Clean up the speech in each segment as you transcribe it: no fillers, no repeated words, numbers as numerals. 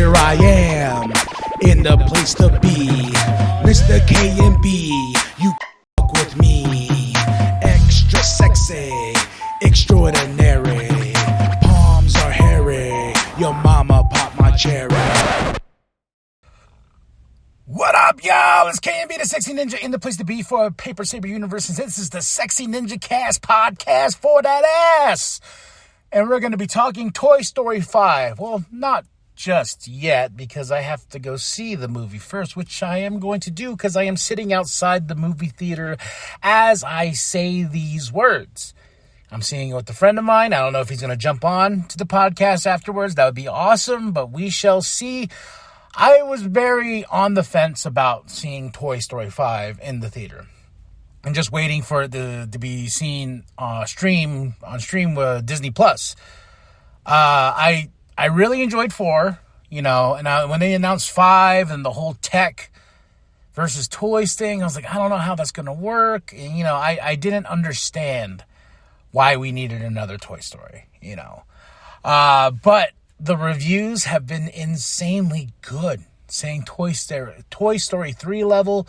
here I am, in the place to be. Mr. K&B, you fuck with me. Extra sexy, extraordinary. Palms are hairy, your mama pop my cherry. What up, y'all? It's K&B, the Sexy Ninja, in the place to be for Paper Saber Universe. And this is the Sexy Ninjacast podcast for that ass. And we're going to be talking Toy Story 5. Well, not just yet, because I have to go see the movie first, which I am going to do because I am sitting outside the movie theater as I say these words. I'm seeing it with a friend of mine. I don't know if he's going to jump on to the podcast afterwards. That would be awesome, but we shall see. I was very on the fence about seeing Toy Story 5 in the theater and just waiting for it to be seen on stream with Disney Plus. I really enjoyed 4, and when they announced 5 and the whole tech versus toys thing, I was like, I don't know how that's going to work. And, I didn't understand why we needed another Toy Story, but the reviews have been insanely good, saying Toy Story 3 level.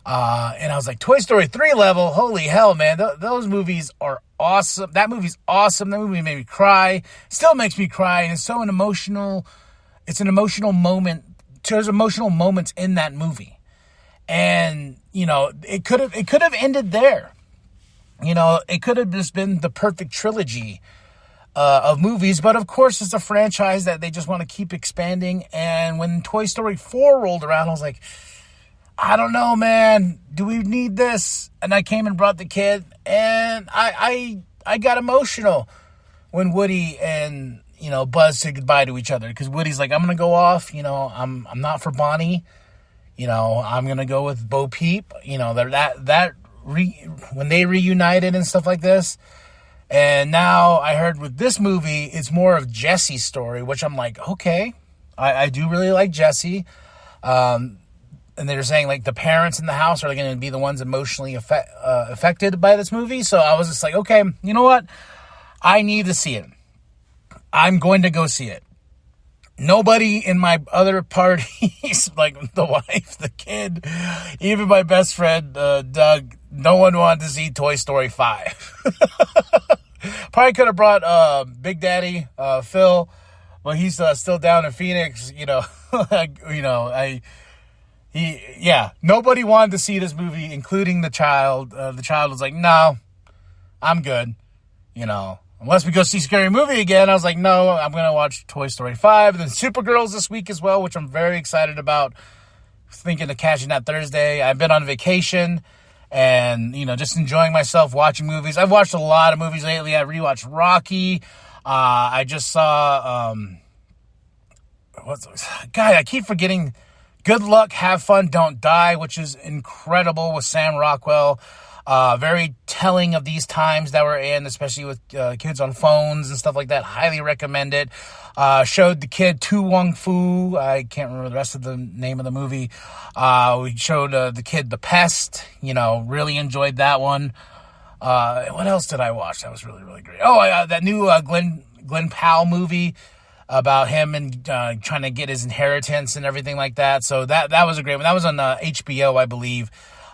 And I was like, Toy Story 3 level? Holy hell, man. Those movies are awesome. That movie's awesome. That movie made me cry. Still makes me cry. And it's so emotional. It's an emotional moment. There's emotional moments in that movie. And, it could have ended there. It could have just been the perfect trilogy of movies, but of course it's a franchise that they just want to keep expanding. And when Toy Story 4 rolled around, I was like, I don't know, man, do we need this? And I came and brought the kid, and I got emotional when Woody and Buzz said goodbye to each other, because Woody's like, I'm gonna go off, I'm not for Bonnie, I'm gonna go with Bo Peep, when they reunited and stuff like this. And now I heard with this movie, it's more of Jesse's story, which I'm like, okay, I do really like Jesse. And they're saying, like, the parents in the house are going to be the ones emotionally affected by this movie. So I was just like, okay, you know what? I need to see it. I'm going to go see it. Nobody in my other parties, like the wife, the kid, even my best friend, Doug, no one wanted to see Toy Story 5. Probably could have brought Big Daddy, Phil, but he's still down in Phoenix, nobody wanted to see this movie, including the child. The child was like, no, I'm good, Unless we go see Scary Movie again. I was like, no, I'm going to watch Toy Story 5. And then Supergirls this week as well, which I'm very excited about. Thinking of catching that Thursday. I've been on vacation and, just enjoying myself watching movies. I've watched a lot of movies lately. I rewatched Rocky. I just saw, I keep forgetting Good Luck, Have Fun, Don't Die, which is incredible with Sam Rockwell. Very telling of these times that we're in, especially with kids on phones and stuff like that. Highly recommend it. Showed the kid Tu Wong Fu. I can't remember the rest of the name of the movie. We showed the kid The Pest. Really enjoyed that one. What else did I watch? That was really, really great. Oh, that new Glenn Powell movie about him and trying to get his inheritance and everything like that. So that was a great one. That was on HBO, I believe.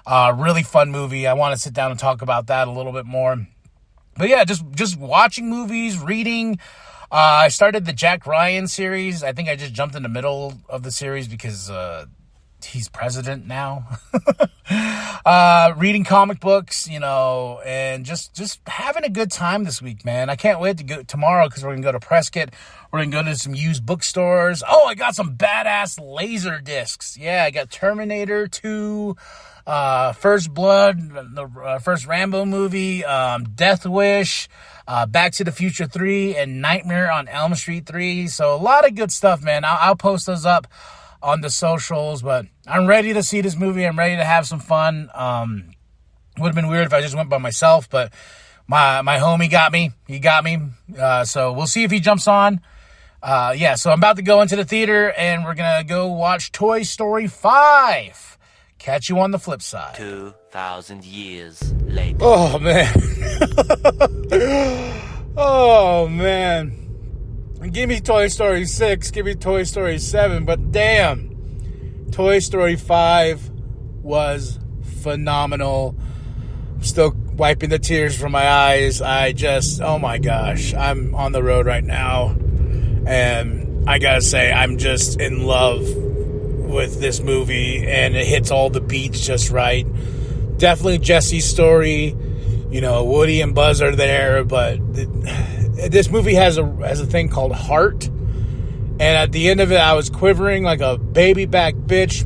Really fun movie. I want to sit down and talk about that a little bit more. But yeah, just watching movies, reading. I started the Jack Ryan series. I think I just jumped in the middle of the series because he's president now. Reading comic books, and just having a good time this week, man. I can't wait to go tomorrow because we're going to go to Prescott. We're going to go to some used bookstores. Oh, I got some badass laser discs. Yeah, I got Terminator 2, First Blood, the first Rambo movie, Death Wish, Back to the Future 3, and Nightmare on Elm Street 3. So a lot of good stuff, man. I'll post those up on the socials, but I'm ready to see this movie. I'm ready to have some fun. Would have been weird if I just went by myself, but my homie got me. He got me. So we'll see if he jumps on. So I'm about to go into the theater, and we're going to go watch Toy Story 5. Catch you on the flip side. 2,000 years later. Oh, man. Oh, man. Give me Toy Story 6, give me Toy Story 7, but damn, Toy Story 5 was phenomenal. I'm still wiping the tears from my eyes. Oh my gosh, I'm on the road right now, and I gotta say, I'm just in love with this movie, and it hits all the beats just right. Definitely Jesse's story. Woody and Buzz are there, but this movie has a thing called heart, and at the end of it, I was quivering like a baby back bitch.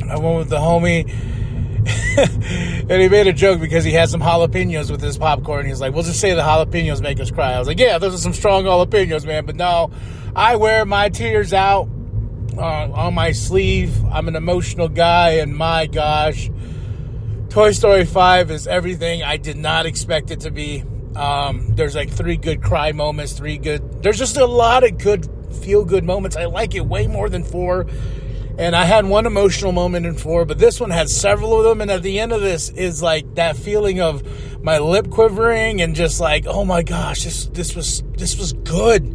I went with the homie, and he made a joke because he had some jalapenos with his popcorn. He's like, "We'll just say the jalapenos make us cry." I was like, "Yeah, those are some strong jalapenos, man." But no, I wear my tears out on my sleeve. I'm an emotional guy, and my gosh, Toy Story 5 is everything I did not expect it to be. There's like 3 good cry moments, there's just a lot of good feel-good moments. I like it way more than 4. And I had one emotional moment in 4, but this one had several of them. And at the end of this is like that feeling of my lip quivering and just like, oh my gosh, this was good.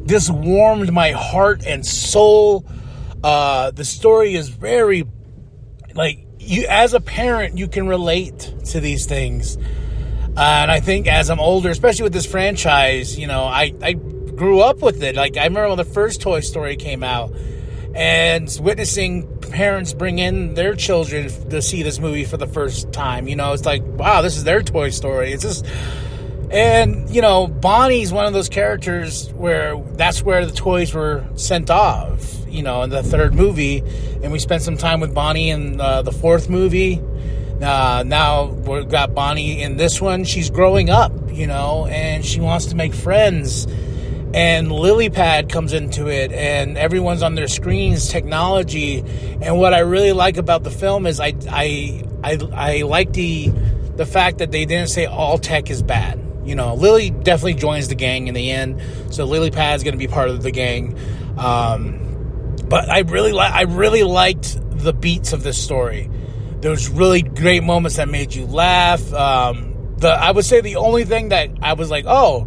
This warmed my heart and soul. The story is very, like, you as a parent, you can relate to these things. And I think as I'm older, especially with this franchise, I grew up with it. Like, I remember when the first Toy Story came out, and witnessing parents bring in their children to see this movie for the first time. It's like, wow, this is their Toy Story. It's just... And, Bonnie's one of those characters where that's where the toys were sent off, in the 3rd movie. And we spent some time with Bonnie in the 4th movie. Now we've got Bonnie in this one. She's growing up, and she wants to make friends. And LilyPad comes into it, and everyone's on their screens, technology. And what I really like about the film is I like the fact that they didn't say all tech is bad. Lily definitely joins the gang in the end, so LilyPad's going to be part of the gang. But I really liked the beats of this story. There was really great moments that made you laugh. I would say the only thing that I was like, oh,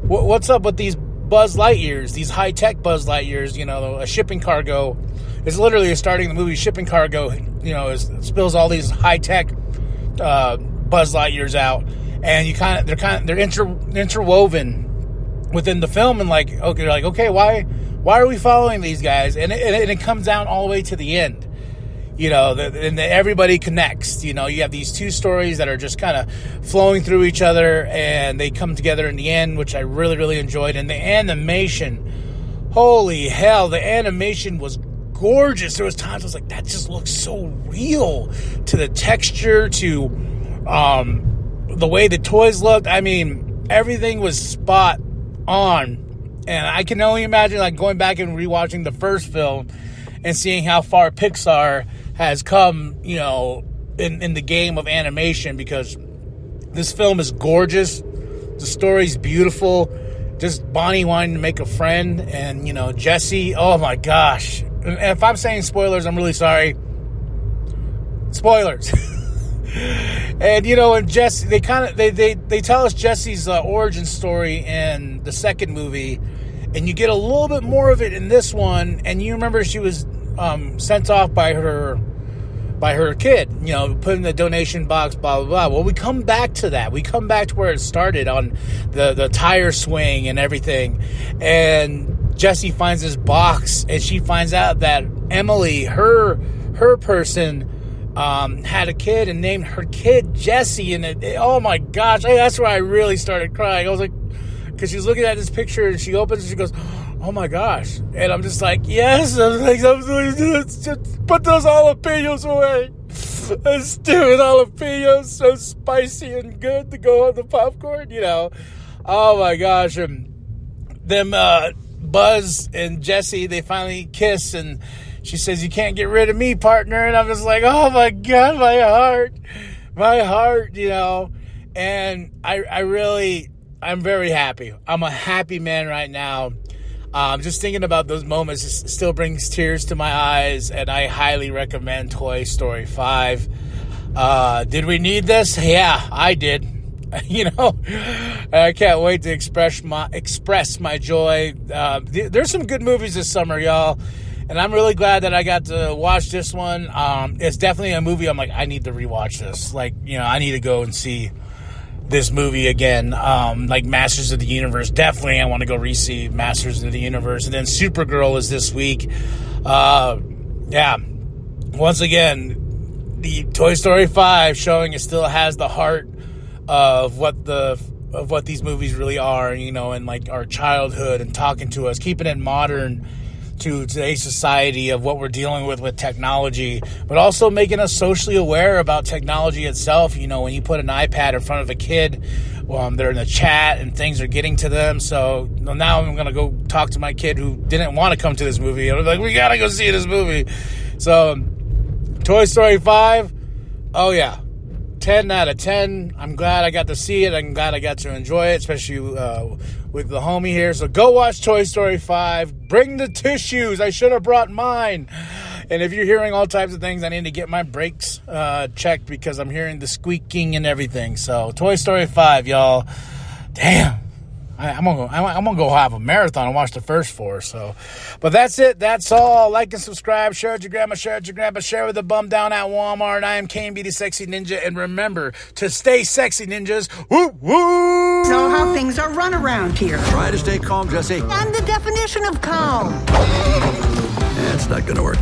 what's up with these Buzz Lightyears, these high-tech Buzz Lightyears, a shipping cargo. It's literally starting the movie, shipping cargo, spills all these high-tech Buzz Lightyears out. And they're interwoven within the film, and okay, why are we following these guys? And it comes down all the way to the end, and everybody connects. You have these 2 stories that are just kind of flowing through each other, and they come together in the end, which I really, really enjoyed. And the animation, holy hell, the animation was gorgeous. There was times I was like, that just looks so real, to the texture, to the way the toys looked. I mean, everything was spot on. And I can only imagine like going back and rewatching the first film and seeing how far Pixar has come, in the game of animation, because this film is gorgeous. The story's beautiful. Just Bonnie wanting to make a friend, and, Jesse, oh my gosh. And if I'm saying spoilers, I'm really sorry. Spoilers. And and Jesse, they tell us Jesse's origin story in the 2nd movie, and you get a little bit more of it in this one. And you remember she was sent off by her kid, put in the donation box, blah blah blah. Well, we come back to that. We come back to where it started, on the tire swing and everything. And Jessie finds this box, and she finds out that Emily, her person, had a kid and named her kid Jessie, and oh my gosh, that's where I really started crying. I was like, because she's looking at this picture, and she opens and she goes, oh my gosh. And I'm just like, yes. I'm like, just put those jalapenos away. Those stupid jalapenos, so spicy and good to go on the popcorn, Oh my gosh. And them Buzz and Jessie, they finally kiss, and she says, you can't get rid of me, partner. And I'm just like, oh my God, my heart, And I'm very happy. I'm a happy man right now. Just thinking about those moments still brings tears to my eyes, and I highly recommend Toy Story 5. Did we need this? Yeah, I did. I can't wait to express my joy. There's some good movies this summer, y'all, and I'm really glad that I got to watch this one. It's definitely a movie I'm like, I need to rewatch this. Like, I need to go and see this movie again. Like Masters of the Universe, definitely I want to go re-see Masters of the Universe. And then Supergirl is this week. Once again, the Toy Story 5 showing it still has the heart of what these movies really are, and like our childhood, and talking to us, keeping it modern to today's society of what we're dealing with technology, but also making us socially aware about technology itself. When you put an iPad in front of a kid, they're in the chat and things are getting to them. So now I'm going to go talk to my kid who didn't want to come to this movie. I'm like, we got to go see this movie. So Toy Story 5, oh yeah, 10 out of 10. I'm glad I got to see it. I'm glad I got to enjoy it, especially with the homie here. So go watch Toy Story 5. Bring the tissues. I should have brought mine. And if you're hearing all types of things, I need to get my brakes checked because I'm hearing the squeaking and everything. So Toy Story 5, y'all. Damn. I'm gonna go have a marathon and watch the first 4. So, but that's it. That's all. Like and subscribe. Share with your grandma. Share with your grandpa. Share with the bum down at Walmart. I am KMB the Sexy Ninja, and remember to stay sexy, ninjas. Woo woo. Know how things are run around here. Try to stay calm, Jesse. I'm the definition of calm. It's not gonna work.